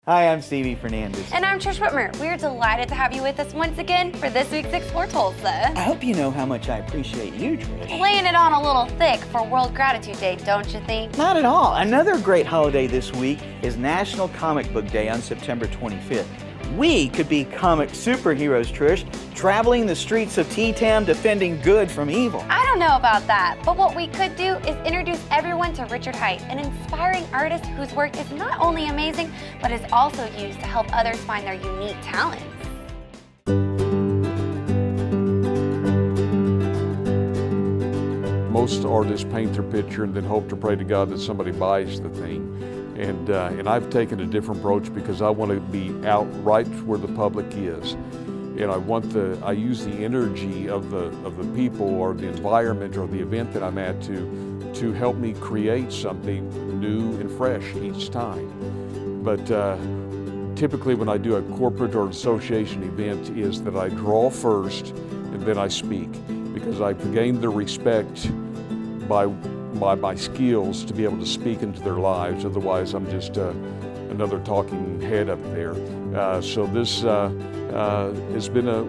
Hi, I'm Stevie Fernandez. And I'm Trish Whitmer. We are delighted to have you with us once again for this week's Explore Tulsa. I hope you know how much I appreciate you, Trish. Laying it on a little thick for World Gratitude Day, don't you think? Not at all. Another great holiday this week is National Comic Book Day on September 25th. We could be comic superheroes, Trish, traveling the streets of T-Town defending good from evil. I don't know about that, but what we could do is introduce everyone to Richard Hight, an inspiring artist whose work is not only amazing, but is also used to help others find their unique talents. Most artists paint their picture and then hope to pray to God that somebody buys the thing. And I've taken a different approach because I want to be out right where the public is. And I use the energy of the people or the environment or the event that I'm at to help me create something new and fresh each time. But typically when I do a corporate or association event is that I draw first and then I speak, because I've gained the respect by my skills to be able to speak into their lives. Otherwise, I'm just another talking head up there. So this has been a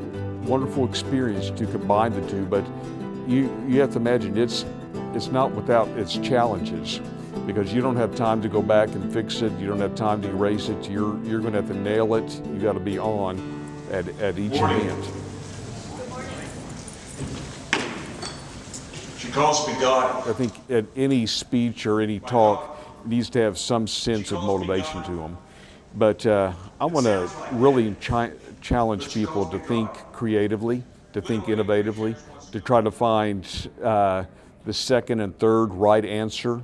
wonderful experience to combine the two, but you have to imagine it's not without its challenges, because you don't have time to go back and fix it. You don't have time to erase it. You're going to have to nail it. You got to be on at each event. She calls me God. I think at any speech or any talk needs to have some sense of motivation to them. But I want to really challenge people to think creatively, to think innovatively, to try to find the second and third right answer.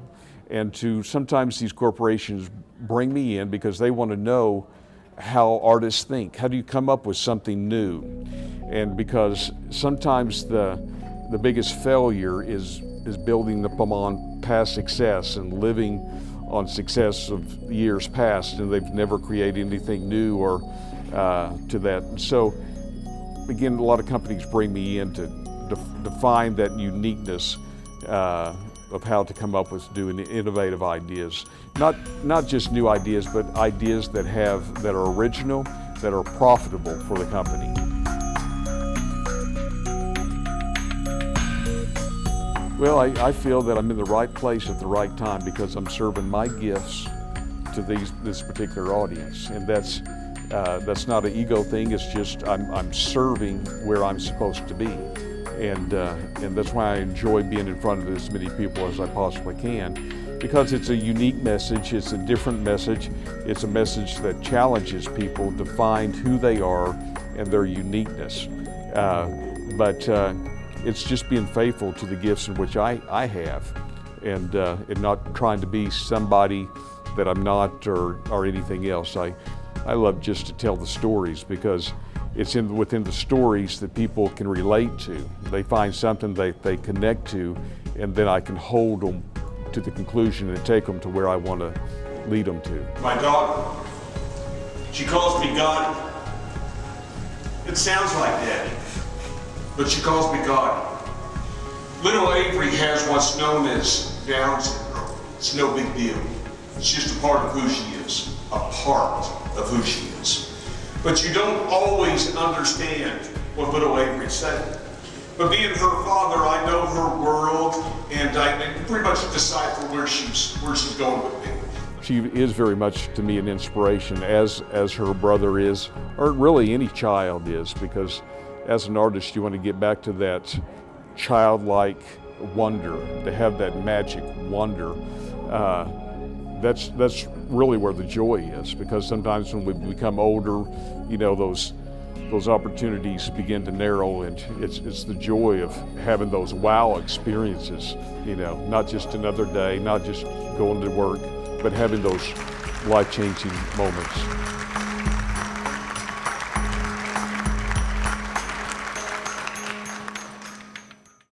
And to sometimes these corporations bring me in because they want to know how artists think. How do you come up with something new? And because sometimes the biggest failure is building upon past success and living on success of years past, and they've never created anything new or to that. And so, again, a lot of companies bring me in to find that uniqueness of how to come up with doing innovative ideas. Not just new ideas, but ideas that are original, that are profitable for the company. Well, I feel that I'm in the right place at the right time because I'm serving my gifts to this particular audience, and that's not an ego thing. It's just I'm serving where I'm supposed to be, and that's why I enjoy being in front of as many people as I possibly can, because it's a unique message. It's a different message. It's a message that challenges people to find who they are and their uniqueness. It's just being faithful to the gifts in which I have, and not trying to be somebody that I'm not or anything else. I love just to tell the stories, because it's within the stories that people can relate to. They find something they connect to, and then I can hold them to the conclusion and take them to where I want to lead them to. My daughter, she calls me God. It sounds like Daddy, but she calls me God. Little Avery has what's known as Down syndrome. It's no big deal. It's just a part of who she is, a part of who she is. But you don't always understand what little Avery's saying. But being her father, I know her world, and I can pretty much decipher where she's going with me. She is very much to me an inspiration, as her brother is, or really any child is, because as an artist you want to get back to that childlike wonder, to have that magic wonder. That's really where the joy is, because sometimes when we become older, you know, those opportunities begin to narrow, and it's the joy of having those wow experiences, you know, not just another day, not just going to work, but having those life-changing moments.